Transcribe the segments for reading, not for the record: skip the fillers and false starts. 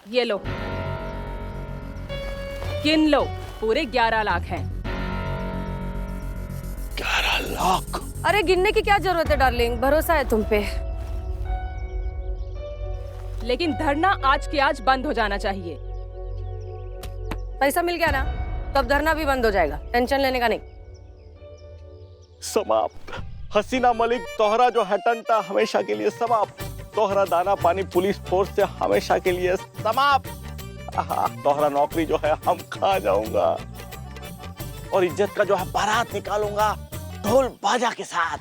ये लो, गिन लो, पूरे 11 लाख हैं। 11 लाख? अरे गिनने की क्या जरूरत है डार्लिंग, भरोसा है तुम पे। लेकिन धरना आज के आज बंद हो जाना चाहिए। पैसा मिल गया ना, तो अब धरना भी बंद हो जाएगा, टेंशन लेने का नहीं। समाप्त। हसीना मलिक तोहरा जो हटन था हमेशा के लिए समाप्त। तोहरा दाना पानी पुलिस फोर्स से हमेशा के लिए समाप्त। तोहरा नौकरी जो है हम खा जाऊंगा और इज्जत का जो है बारात निकालूंगा ढोल बाजा के साथ।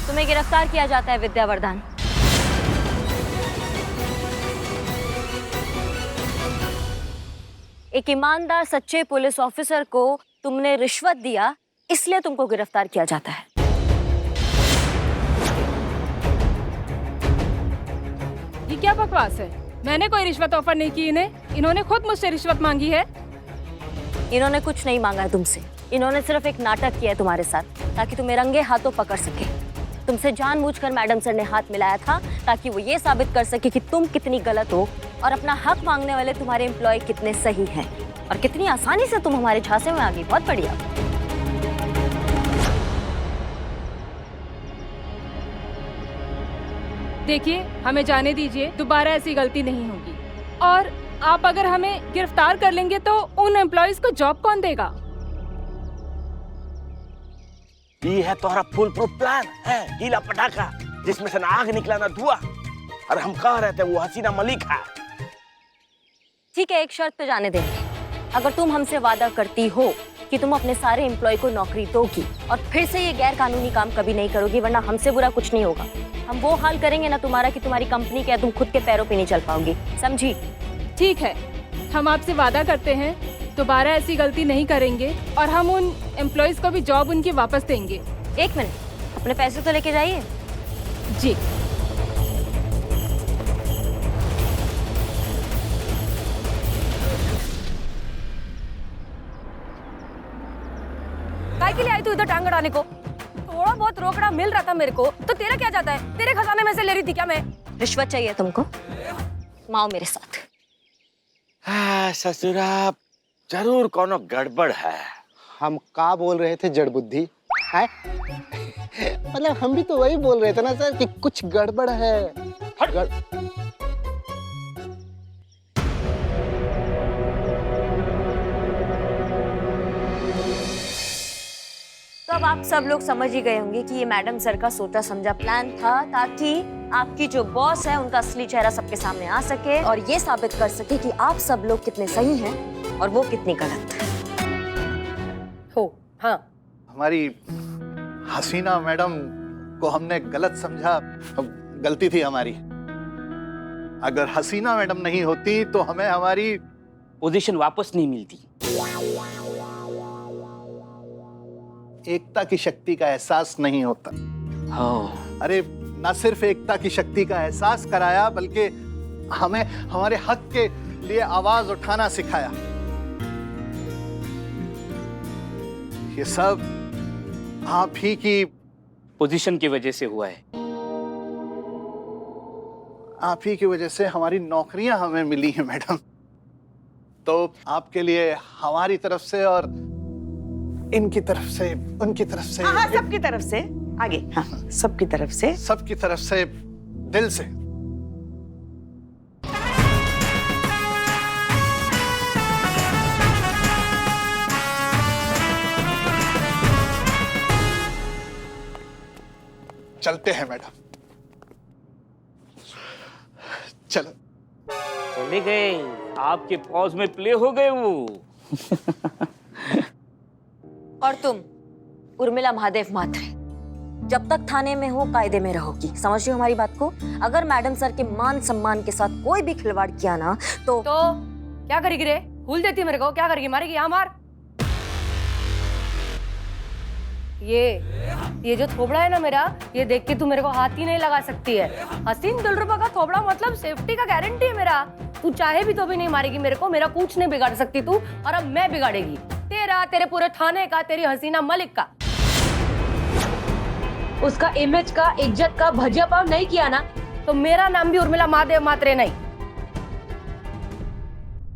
तुम्हें गिरफ्तार किया जाता है विद्यावर्धन। एक ईमानदार सच्चे पुलिस ऑफिसर को तुमने रिश्वत दिया, इसलिए तुमको गिरफ्तार किया जाता है। ये क्या बकवास है? मैंने कोई रिश्वत ऑफर नहीं की इन्हें, इन्होंने खुद मुझसे रिश्वत मांगी है। इन्होंने कुछ नहीं मांगा है तुमसे, इन्होंने सिर्फ एक नाटक किया है तुम्हारे साथ ताकि तुम्हें रंगे हाथों पकड़ सके। तुमसे जानबूझकर मैडम सर ने हाथ मिलाया था ताकि वो ये साबित कर सके कि तुम कितनी गलत हो और अपना हक मांगने वाले तुम्हारे एम्प्लॉय कितने सही हैं। और कितनी आसानी से तुम हमारे झांसे में आ गई, बहुत बढ़िया। देखिए, हमें जाने दीजिए, दोबारा ऐसी गलती नहीं होगी। और आप अगर हमें गिरफ्तार कर लेंगे तो उन एम्प्लॉयज को जॉब कौन देगा? ये है तोहरा फुल प्रूफ प्लान है, गीला पटाखा जिसमें से ना आग निकला ना धुआं। और हम कह रहे थे वो हसीना मलिक है। ठीक है, एक शर्त पे जाने देंगे। अगर तुम हमसे वादा करती हो कि तुम अपने सारे एम्प्लॉय को नौकरी दोगी और फिर से ये गैर कानूनी काम कभी नहीं करोगी, वरना हमसे बुरा कुछ नहीं होगा। हम वो हाल करेंगे ना तुम्हारा कि तुम्हारी कंपनी क्या तुम खुद के पैरों पे नहीं चल पाओगी, समझी? ठीक है, हम आपसे वादा करते हैं दोबारा ऐसी गलती नहीं करेंगे और हम उन एम्प्लॉयज को भी जॉब उनकी वापस देंगे। एक मिनट, अपने पैसे तो लेके जाइए। जी। काय के लिए आई तू इधर टांग अड़ाने को? थोड़ा बहुत रोकड़ा मिल रहा था मेरे को, तो तेरा क्या जाता है? तेरे खजाने में से ले रही थी क्या मैं? रिश्वत चाहिए तुमको? माओ मेरे साथ। ससुरा जरूर कोनो गड़बड़ है। हम का बोल रहे थे जड़ बुद्धि है? मतलब हम भी तो वही बोल रहे थे ना सर कि कुछ गड़बड़ है। तो अब आप सब लोग समझ ही गए होंगे कि ये मैडम सर का सोचा समझा प्लान था ताकि आपकी जो बॉस है उनका असली चेहरा सबके सामने आ सके और ये साबित कर सके कि आप सब लोग कितने सही हैं और वो कितनी गलत हो। हाँ, हमारी हसीना मैडम को हमने गलत समझा, गलती थी हमारी। अगर हसीना मैडम नहीं होती तो हमें हमारी पोजीशन वापस नहीं मिलती। एकता की शक्ति का एहसास नहीं होता। हाँ। अरे न सिर्फ एकता की शक्ति का एहसास कराया बल्कि हमें हमारे हक के लिए आवाज उठाना सिखाया। ये सब आप ही की पोजीशन की वजह से हुआ है। आप ही की वजह से हमारी नौकरियां हमें मिली हैं मैडम। तो आपके लिए हमारी तरफ से और इनकी तरफ से, उनकी तरफ से, हाँ, सबकी तरफ से आगे, हाँ, सबकी तरफ से, सबकी तरफ से दिल से चलते हैं मैडम। चलो। चले गए, आपके पॉज में प्ले हो गए वो। और तुम उर्मिला महादेव म्हात्रे, जब तक थाने में हो कायदे में रहोगी, समझ रही हो हमारी बात को? अगर मैडम सर के मान सम्मान के साथ कोई भी खिलवाड़ किया ना तो क्या करेगी रे? भूल देती है मेरे को, क्या करेगी? मारेगी? यहाँ मार। ये जो थोबड़ा है ना मेरा, ये देख के तू मेरे को हाथ ही नहीं लगा सकती है। हसीन दिलरुबा का थोबड़ा मतलब सेफ्टी का गारंटी है मेरा। तू चाहे भी तो भी नहीं मारेगी मेरे को, मेरा कुछ नहीं बिगाड़ सकती तू, और अब मैं बिगाड़ेगी तेरा, तेरे पूरे थाने का, तेरी हसीना मलिक का। उसका इमेज का, इज्जत का भजिया पाव नहीं किया ना तो मेरा नाम भी उर्मिला महादेव मात्रे नहीं।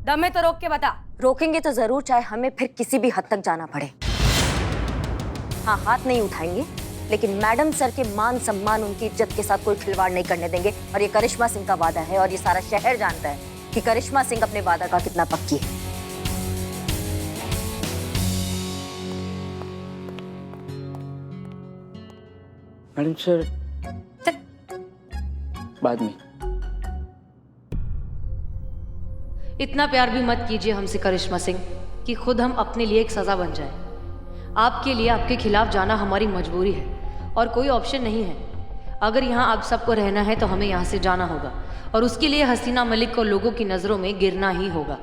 दमे तो रोक के बता। रोकेंगे तो जरूर, चाहे हमें फिर किसी भी हद तक जाना पड़े। हाँ, हाथ नहीं उठाएंगे, लेकिन मैडम सर के मान सम्मान, उनकी इज्जत के साथ कोई खिलवाड़ नहीं करने देंगे। और ये करिश्मा सिंह का वादा है, और ये सारा शहर जानता है कि करिश्मा सिंह अपने वादा का कितना पक्की है। मैडम सर, बाद में। इतना प्यार भी मत कीजिए हमसे करिश्मा सिंह कि खुद हम अपने लिए एक सजा बन जाए। आपके लिए आपके खिलाफ जाना हमारी मजबूरी है और कोई ऑप्शन नहीं है। अगर यहाँ आप सबको रहना है तो हमें यहाँ से जाना होगा, और उसके लिए हसीना मलिक को लोगों की नजरों में गिरना ही होगा।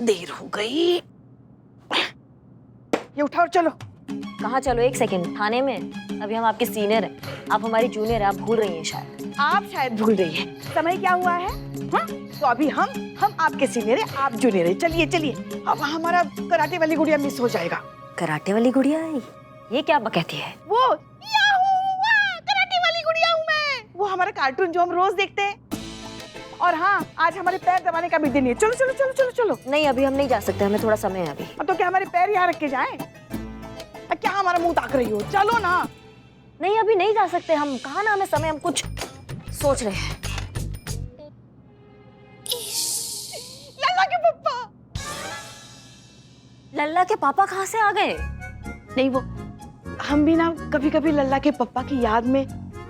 देर हो गई, ये उठाओ चलो। कहाँ चलो? एक सेकंड, थाने में। अभी हम आपके सीनियर हैं, आप हमारी जूनियर हैं, आप भूल रही हैं शायद। आप शायद भूल रही हैं। समय क्या हुआ है? हाँ? तो अभी हम आपके सीनियर हैं, आप जूनियर हैं। चलिए चलिए, अब हमारा कराटे वाली गुड़िया मिस हो जाएगा। कराटे वाली गुड़िया? ये क्या कहती है? वो कराटे वाली गुड़िया हूँ मैं। वो हमारा कार्टून जो हम रोज देखते हैं। और हाँ, आज हमारे पैर दबाने का भी दिन है। चलो चलो चलो चलो चलो। नहीं, अभी हम नहीं जा सकते, हमें थोड़ा समय है अभी। तो क्या हमारे पैर यहाँ रख के जाएं? क्या हमारा मुंह ताक रही हो? चलो ना। नहीं, अभी नहीं जा सकते हम। कहा ना हमें समय, हम कुछ सोच रहे हैं। लल्ला के पापा। लल्ला के पापा कहाँ से आ गए? नहीं, वो हम भी ना कभी कभी लल्ला के पापा की याद में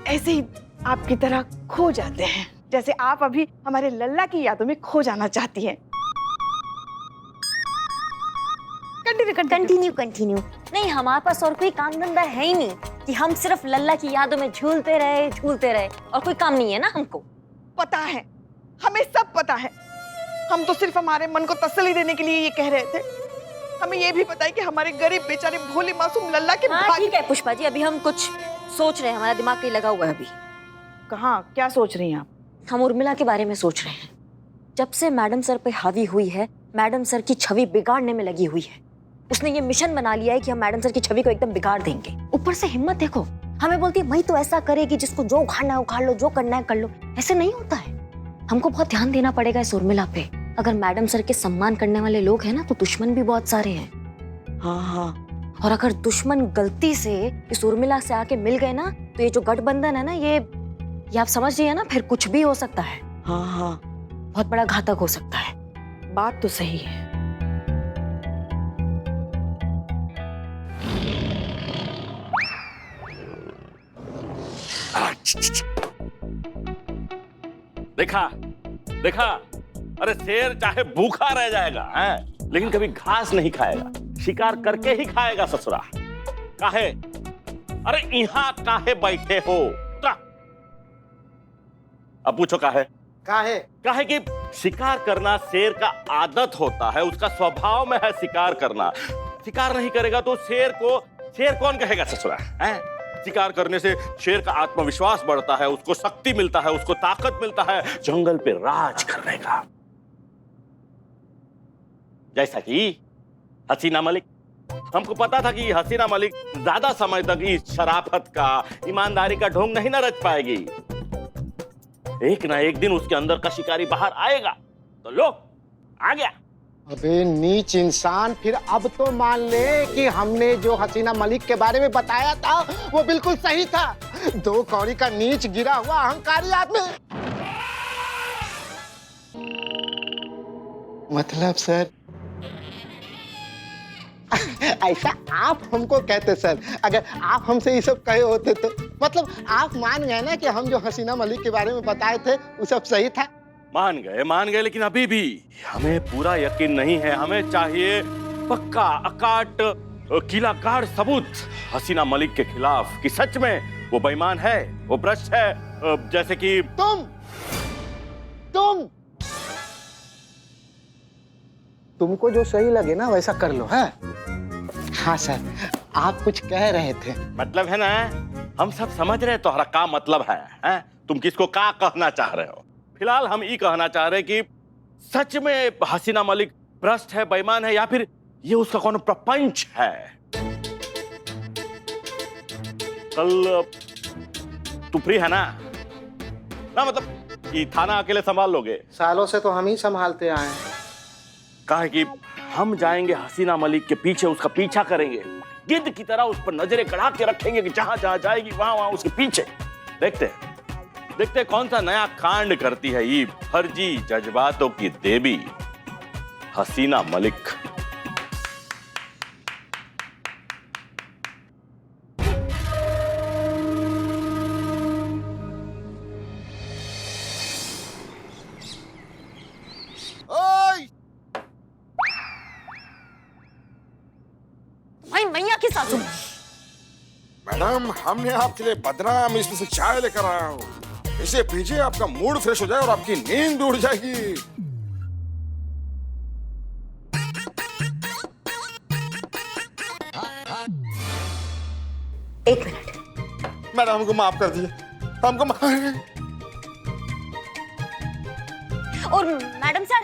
ऐसे ही आपकी तरह खो जाते हैं, जैसे आप अभी हमारे लल्ला की यादों में खो जाना चाहती हैं। कंटिन्यू। नहीं, हमारे पास और कोई काम धंधा है ही नहीं कि हम सिर्फ लल्ला की यादों में झूलते रहे, और कोई काम नहीं है ना हमको। पता है, हमें सब पता है। हम तो सिर्फ हमारे मन को तसल्ली देने के लिए ये कह रहे थे। हमें ये भी पता है कि हमारे गरीब बेचारे भोले मासूम लल्ला के हाँ, ठीक है पुष्पा जी, अभी हम कुछ सोच रहे हैं, हमारा दिमाग कहीं लगा हुआ है अभी। कहाँ? क्या सोच रही हैं आप? हम उर्मिला के बारे में सोच रहे हैं। जब से मैडम सर पे हावी हुई है, मैडम सर की छवि बिगाड़ने में लगी हुई है। उसने ये मिशन बना लिया है कि हम मैडम सर की छवि को एकदम बिगाड़ देंगे। ऊपर से हिम्मत देखो, हमें बोलती है वही तो ऐसा करेगी, जिसको जो उखाड़ना है उखाड़ लो, जो करना है कर लो। ऐसे नहीं होता है। हमको बहुत ध्यान देना पड़ेगा इस उर्मिला पे। अगर मैडम सर के सम्मान करने वाले लोग हैं ना, तो दुश्मन भी बहुत सारे हैं। हाँ। और अगर दुश्मन गलती से इस उर्मिला से आके मिल गए ना, तो ये जो गठबंधन है ना, ये आप समझ रही है ना, फिर कुछ भी हो सकता है। हाँ, बहुत बड़ा घातक हो सकता है। बात तो सही है। देखा, अरे शेर चाहे भूखा रह जाएगा हैं, लेकिन कभी घास नहीं खाएगा, शिकार करके ही खाएगा ससुरा। काहे? अरे यहाँ काहे बैठे हो? अब पूछो काहे? काहे कि शिकार करना शेर का आदत होता है, उसका स्वभाव में है शिकार करना। शिकार नहीं करेगा तो शेर कौन कहेगा ससुरा हैं? शिकार करने से शेर का आत्मविश्वास बढ़ता है, उसको शक्ति मिलता है, उसको ताकत मिलता है जंगल पे राज करने का। जैसा कि हसीना मलिक, हमको पता था कि हसीना मलिक ज्यादा समय तक इस शराफत का, ईमानदारी का ढोंग नहीं न रच पाएगी। एक ना एक दिन उसके अंदर का शिकारी बाहर आएगा। तो लो, आ गया। अबे नीच इंसान, फिर अब तो मान ले कि हमने जो हसीना मलिक के बारे में बताया था वो बिल्कुल सही था। 2 कौड़ी का नीच गिरा हुआ अहंकारी आदमी। मतलब सर ऐसा आप हमको कहते सर, अगर आप हमसे ये सब कहे होते तो मतलब आप मान गए ना कि हम जो हसीना मलिक के बारे में बताए थे वो सब सही था। मान गए, लेकिन अभी भी हमें पूरा यकीन नहीं है। हमें चाहिए पक्का, अकाट, किला गाड़ सबूत हसीना मलिक के खिलाफ कि सच में वो बेईमान है, वो भ्रष्ट है। जैसे कि तुमको जो सही लगे ना वैसा कर लो। है हाँ सर, आप कुछ कह रहे थे। मतलब है ना हम सब समझ रहे तोहरा का मतलब है, हैं? तुम किसको का कहना चाह रहे हो। फिलहाल हम ये कहना चाह रहे कि सच में हसीना मलिक भ्रष्ट है, बेईमान है, या फिर ये उसका कौन प्रपंच है। कल तू फ्री है ना? मतलब ये थाना अकेले संभाल लोगे? सालों से तो हम ही संभालते आए हैं। कहा कि हम जाएंगे हसीना मलिक के पीछे, उसका पीछा करेंगे, गिद्ध की तरह उस पर नजरें गड़ा के रखेंगे कि जहां जहां जाएगी वहां वहां उसके पीछे। देखते कौन सा नया कांड करती है ये फर्जी जज्बातों की देवी हसीना मलिक। भाई मैया की सासू। मैडम, हमने आपके लिए बदनाम इसमें से चाय लेकर आया हूँ। इसे पीजिए, आपका मूड फ्रेश हो जाए और आपकी नींद उड़ जाएगी। एक मिनट। मैडम, हमको माफ कर दीजिए, हमको माफ। और madam sir,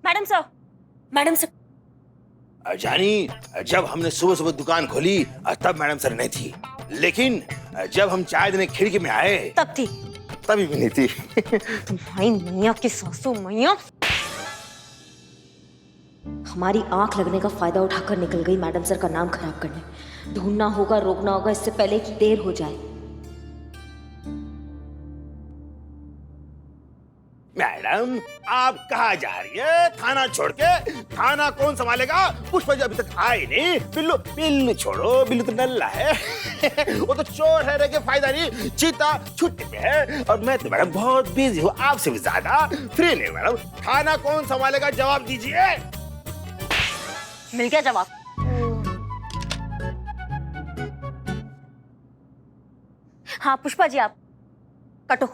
madam sir, madam sir. जानी, जब हमने सुबह सुबह दुकान खोली तब मैडम सर नहीं थी, लेकिन जब हम चाय देने खिड़की में आए तब थी। तभी भी नहीं थी। तुम्हारी मैया की सासू मैया हमारी आंख लगने का फायदा उठाकर निकल गई मैडम सर का नाम खराब करने। ढूंढना होगा, रोकना होगा इससे पहले कि देर हो जाए। मैडम, आप कहाँ जा रही है? खाना छोड़ के। खाना कौन संभालेगा? पुष्पा जी अभी तक आए नहीं। बिल्लू बिल्लू छोड़ो, बिल्लू तो नल्ला है। वो तो चोर है, रह के फायदा नहीं। चीता छुट्टी पे है और मैं तो मैडम बहुत बिजी हूँ, आपसे भी ज्यादा फ्री नहीं। मैडम, खाना कौन संभालेगा? जवाब दीजिए। मिल गया जवाब। हाँ पुष्पा जी, आप कटो।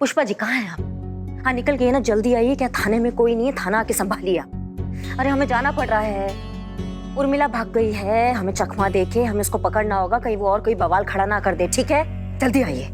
पुष्पा जी कहाँ हैं आप? हाँ निकल गए ना, जल्दी आइए। क्या थाने में कोई नहीं है? थाना आके संभालिए। अरे हमें जाना पड़ रहा है। उर्मिला भाग गई है, हमें चकमा देके हमें उसको पकड़ना होगा, कहीं वो और कोई बवाल खड़ा ना कर दे। ठीक है, जल्दी आइए।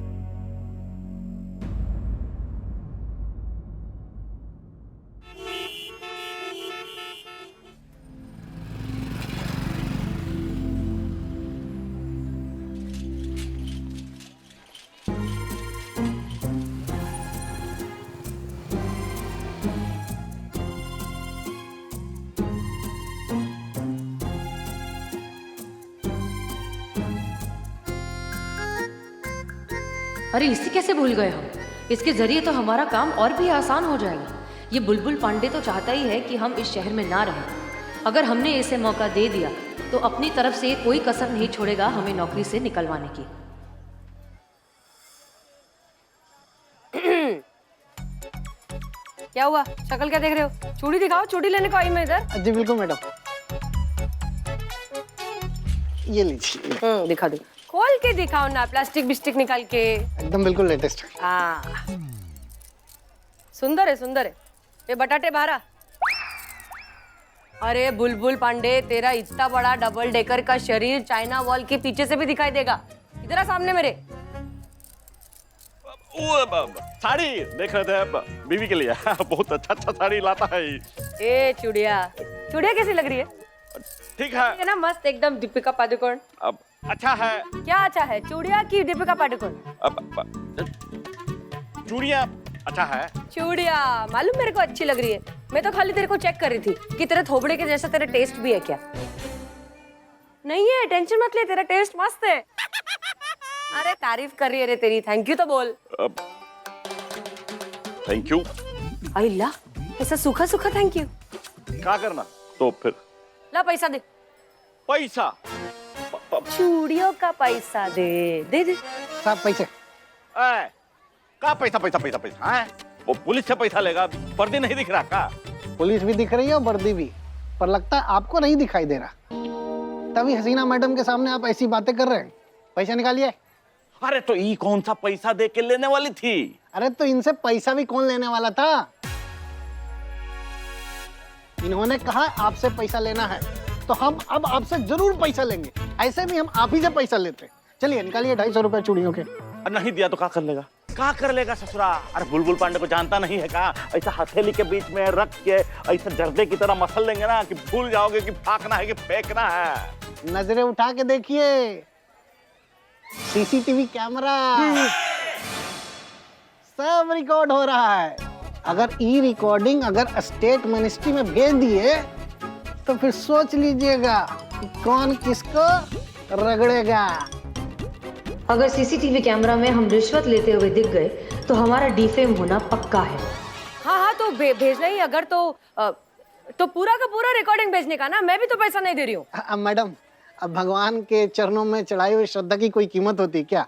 अरे इसे कैसे भूल गए हम? इसके जरिए तो हमारा काम और भी आसान हो जाएगा। ये बुलबुल पांडे तो चाहता ही है कि हम इस शहर में ना रहें। अगर हमने इसे मौका दे दिया तो अपनी तरफ से कोई कसर नहीं छोड़ेगा हमें नौकरी से निकलवाने की। क्या हुआ? शक्ल क्या देख रहे हो? चूड़ी दिखाओ, चूड़ी लेने को आई मैं इधर। जी बिल्कुल मैडम, ये लीजिए। दिखा दो। खोल के दिखाओ ना, प्लास्टिक बिस्टिक निकाल के। एकदम बिल्कुल लेटेस्ट। सुंदर है, सुंदर है। ये बटाटे बाहर। अरे बुलबुल पांडे, तेरा इतना बड़ा डबल डेकर का शरीर चाइना वॉल के पीछे से भी दिखाई देगा। इधर आ सामने मेरे। साड़ी देख रहे थे बीवी के लिए। बहुत अच्छा साड़ी लाता है। ए चूड़िया, चूड़िया कैसी लग रही है? ठीक है ना, मस्त एकदम दीपिका पादुकोण। अब अच्छा है। क्या अच्छा है? चूड़िया की दीपिका पादुकोण? चूड़िया अच्छा है। चूड़िया मालूम मेरे को अच्छी लग रही है। मैं तो खाली तेरे को चेक कर रही थी कि तेरे थोबड़े के जैसा तेरा टेस्ट भी है क्या। नहीं है, टेंशन मत ले, तेरा टेस्ट मस्त है। अरे तारीफ कर रही है रे तेरी, थैंक यू तो बोल। Thank you. अल्लाह, ऐसा सूखा सूखा थैंक यू क्या करना तो फिर? ला पैसा दे। पैसा? चूड़ियों का पैसा दे। दे दे साहब पैसे। का पैसा पैसा पैसा पैसा है? वो पुलिस से पैसा लेगा, वर्दी नहीं दिख रहा का? पुलिस भी दिख रही है और वर्दी भी, पर लगता है आपको नहीं दिखाई दे रहा। तभी हसीना मैडम के सामने आप ऐसी बातें कर रहे हैं। पैसा निकालिए। अरे तो ये कौन सा पैसा दे के लेने वाली थी? अरे तो इनसे पैसा भी कौन लेने वाला था? इन्होंने कहा आपसे पैसा लेना है, तो हम अब आपसे जरूर पैसा लेंगे। ऐसे भी हम आप ही से पैसा लेते हैं। चलिए निकालिए 250 रुपए चूड़ियों के। नहीं दिया तो क्या कर लेगा? क्या कर लेगा ससुरा? अरे बुलबुल पांडे को जानता नहीं है क्या? ऐसा हथेली के बीच में रख के ऐसा जर्दे की तरह मसल लेंगे ना कि भूल जाओगे कि फाकना है कि फेंकना है। नजरें उठा के देखिए, सीसीटीवी कैमरा सब रिकॉर्ड हो रहा है। अगर ई रिकॉर्डिंग अगर स्टेट मिनिस्ट्री में भेज दिए तो फिर सोच लीजिएगा कौन किसको रगड़ेगा। अगर सीसीटीवी कैमरा में हम रिश्वत लेते हुए दिख गए तो हमारा डिफेम होना पक्का है। हाँ तो भेजना ही अगर तो पूरा का पूरा रिकॉर्डिंग भेजने का ना, मैं भी तो पैसा नहीं दे रही हूँ। मैडम अब भगवान के चरणों में चढ़ाई हुई श्रद्धा की कोई कीमत होती क्या?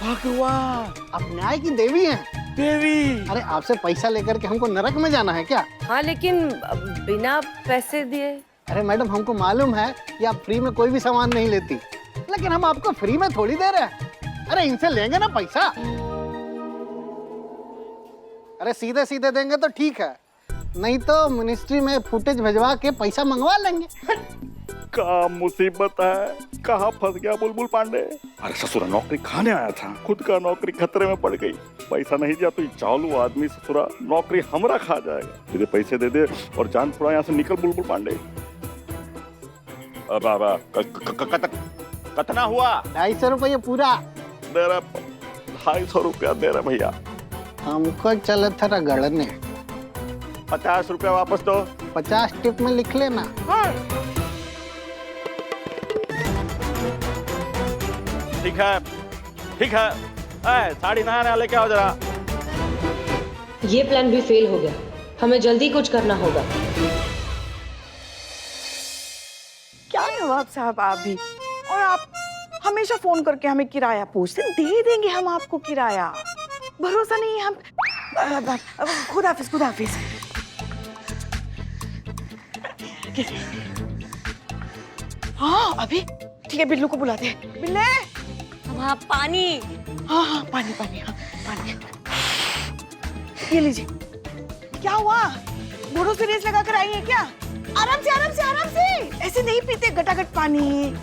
भगवान आप न्याय की देवी हैं। देवी? अरे आपसे पैसा लेकर के हमको नरक में जाना है क्या? हाँ लेकिन बिना पैसे दिए। अरे मैडम हमको मालूम है कि आप फ्री में कोई भी सामान नहीं लेती, लेकिन हम आपको फ्री में थोड़ी दे रहे हैं। अरे इनसे लेंगे ना पैसा। अरे सीधे सीधे देंगे तो ठीक है, नहीं तो मिनिस्ट्री में फुटेज भिजवा के पैसा मंगवा लेंगे। क्या मुसीबत है, कहाँ फंस गया बुलबुल पांडे? अरे ससुरा नौकरी खाने आया था, खुद का नौकरी खतरे में पड़ गई। पैसा नहीं दिया तो ये चालू आदमी ससुरा नौकरी हमरा खा जाएगा। सीधे पैसे दे दे और जान थोड़ा यहाँ से निकल बुलबुल पांडे। कितना हुआ? 250 रुपये पूरा दे रहा। 250 रुपया दे रहा भैया। हमको चले था रगड़ने। 50 रुपया वापस दो। 50 टिप में लिख लेना। ठीक है ठीक है। साड़ी नया लेके आओ जरा। ये प्लान भी फेल हो गया, हमें जल्दी कुछ करना होगा। क्या नवाब साहब आप भी, और आप हमेशा फोन करके हमें किराया पूछते। दे देंगे हम आपको किराया, भरोसा नहीं है हम। खुदा हाफिज खुदा हाफिज। हाँ अभी ठीक है, बिल्लू को बुलाते हैं। बिल्ले वहाँ पानी। हाँ पानी पानी। हाँ पानी ये लीजिए। क्या हुआ, घोड़ों से रेस लगा कर आई है क्या? आराम से आराम से आराम से, ऐसे नहीं पीते गटागट पानी।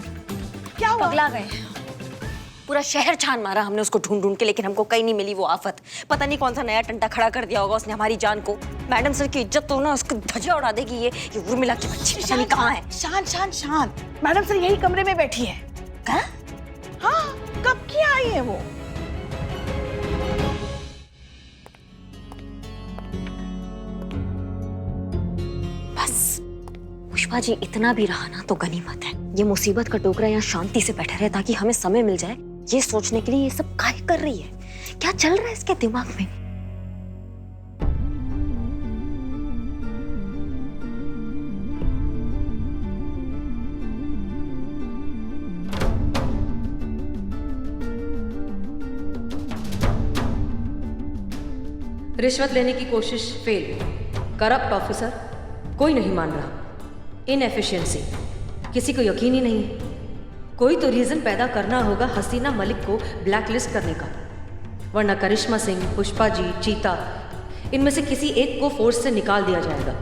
क्या हुआ? पगला गए, पूरा शहर छान मारा हमने उसको ढूंढ ढूंढ के, लेकिन हमको कहीं नहीं मिली वो आफत। पता नहीं कौन सा नया टंटा खड़ा कर दिया होगा उसने हमारी जान को। मैडम सर की इज्जत तो ना उसको धज्जियां उड़ा देगी। ये उर्मिला की बच्ची पता नहीं कहाँ है। शांत शांत शांत। मैडम सर यही कमरे में बैठी है। कहाँ? हाँ कब की आई है वो? बस पुष्पा जी, इतना भी रहा ना तो गनीमत है। ये मुसीबत का टोकरा यहाँ शांति से बैठा रहे ताकि हमें समय मिल जाए ये सोचने के लिए ये सब काहे कर रही है, क्या चल रहा है इसके दिमाग में। रिश्वत लेने की कोशिश फेल, करप्ट ऑफिसर कोई नहीं मान रहा, इनएफिशिएंसी किसी को यकीन ही नहीं है। कोई तो रीजन पैदा करना होगा हसीना मलिक को ब्लैकलिस्ट करने का, वरना करिश्मा सिंह, पुष्पा जी, चीता, इनमें से किसी एक को फोर्स से निकाल दिया जाएगा।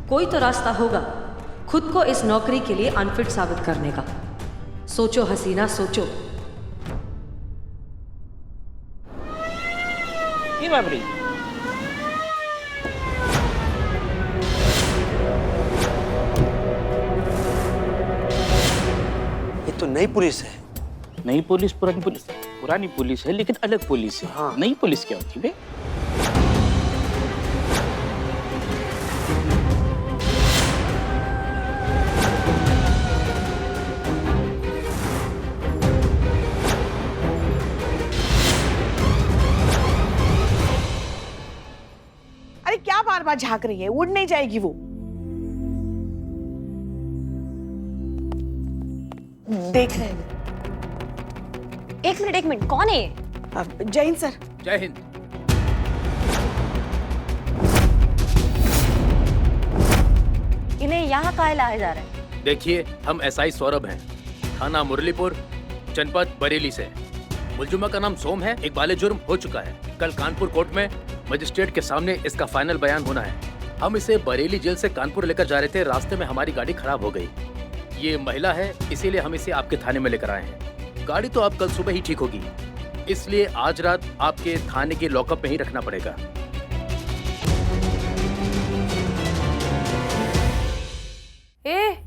कोई तो रास्ता होगा खुद को इस नौकरी के लिए अनफिट साबित करने का। सोचो हसीना, सोचो। ये बाबरी तो नई पुलिस है। नई पुलिस पुरानी पुलिस? पुरानी पुलिस है लेकिन अलग पुलिस है। हाँ। नई पुलिस क्या होती है? अरे क्या बार बार झांक रही है, उड़ नहीं जाएगी वो। देख रहे हैं। एक मिनट, कौन है ये? जय हिंद सर। जय हिंद। इन्हें यहाँ काहे लाया जा रहा है? देखिए, हम एसआई सौरभ हैं, थाना मुरलीपुर, जनपद बरेली से। मुलजुमा का नाम सोम है, एक बाले जुर्म हो चुका है। कल कानपुर कोर्ट में मजिस्ट्रेट के सामने इसका फाइनल बयान होना है। हम इसे बरेली जेल से कानपुर लेकर जा रहे थे, रास्ते में हमारी गाड़ी खराब हो गई। ये महिला है, इसीलिए हम इसे आपके थाने में लेकर आए हैं। गाड़ी तो आप कल सुबह ही ठीक होगी, इसलिए आज रात आपके थाने के लॉकअप में ही रखना पड़ेगा।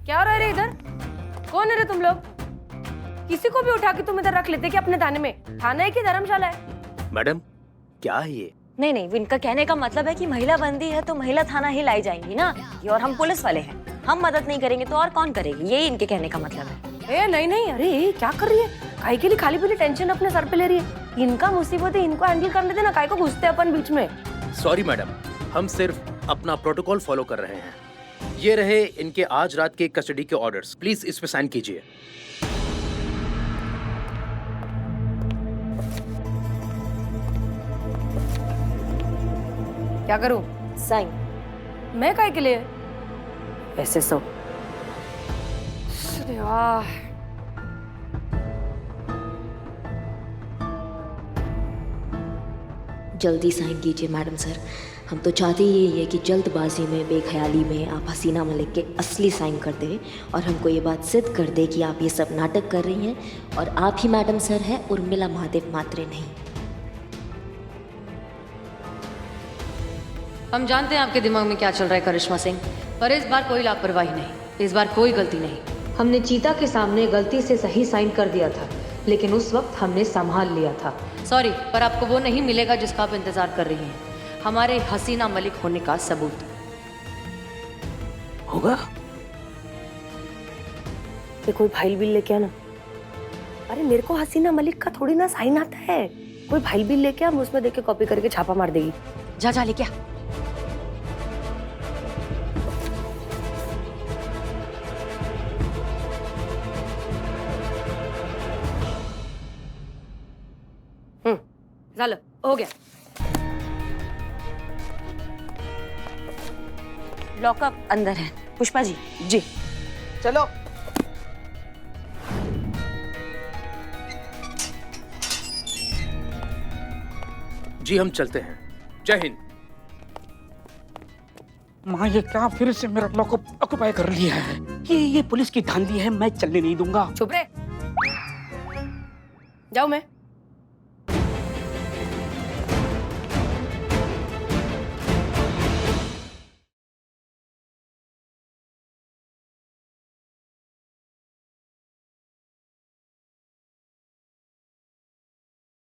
क्या हो रहा है रे इधर? कौन है रे तुम लोग? किसी को भी उठा के तुम इधर रख लेते क्या अपने थाने में? थाना है कि धर्मशाला है? मैडम क्या है ये? नहीं नहीं, इनका कहने का मतलब है कि महिला बंदी है तो महिला थाना ही लाई जाएंगी ना, और हम पुलिस वाले हैं, हम मदद नहीं करेंगे तो और कौन करेगी, यही इनके कहने का मतलब है। नहीं नहीं, अरे क्या कर रही है? काय के लिए खाली पीली टेंशन अपने सर पे ले रही है? इनका मुसीबत है, इनको हैंडल करने देना, काय को घुसते अपन बीच में। सॉरी मैडम, हम सिर्फ अपना प्रोटोकॉल फॉलो कर रहे हैं। ये रहे इनके आज रात के कस्टडी के ऑर्डर्स, प्लीज इस पे साइन कीजिए। क्या करूं? साइन। मैं काय के लिए? ऐसे सो। वाह, जल्दी साइन कीजिए मैडम सर, हम तो चाहते ही यही है कि जल्दबाजी में, बेख्याली में आप हसीना मलिक के असली साइन कर दें और हमको ये बात सिद्ध कर दे कि आप ये सब नाटक कर रही हैं और आप ही मैडम सर हैं, उर्मिला महादेव मात्रे नहीं। हम जानते हैं आपके दिमाग में क्या चल रहा है करिश्मा सिंह, पर इस बार कोई लापरवाही नहीं, इस बार कोई गलती नहीं। हमने चीता के सामने गलती से सही साइन कर दिया था, लेकिन उस वक्त हमने संभाल लिया था। सॉरी, पर आपको वो नहीं मिलेगा जिसका आप इंतजार कर रही हैं, हमारे हसीना मलिक होने का सबूत होगा। ये कोई फाइल बिल लेके आना। अरे मेरे को हसीना मलिक का थोड़ी ना साइन आता है, कोई फाइल बिल लेके आ, हम उसमें देख के कॉपी करके छापा मार देगी। जा जा लेके आ। चलो हो गया। लॉकअप अंदर है। पुष्पा जी। जी चलो। जी हम चलते हैं, जय हिंद। माँ ये क्या फिर से मेरा लॉकअप ऑक्युपाई कर लिया है? ये पुलिस की धांधली है, मैं चलने नहीं दूंगा। चुप रहे, जाओ मैं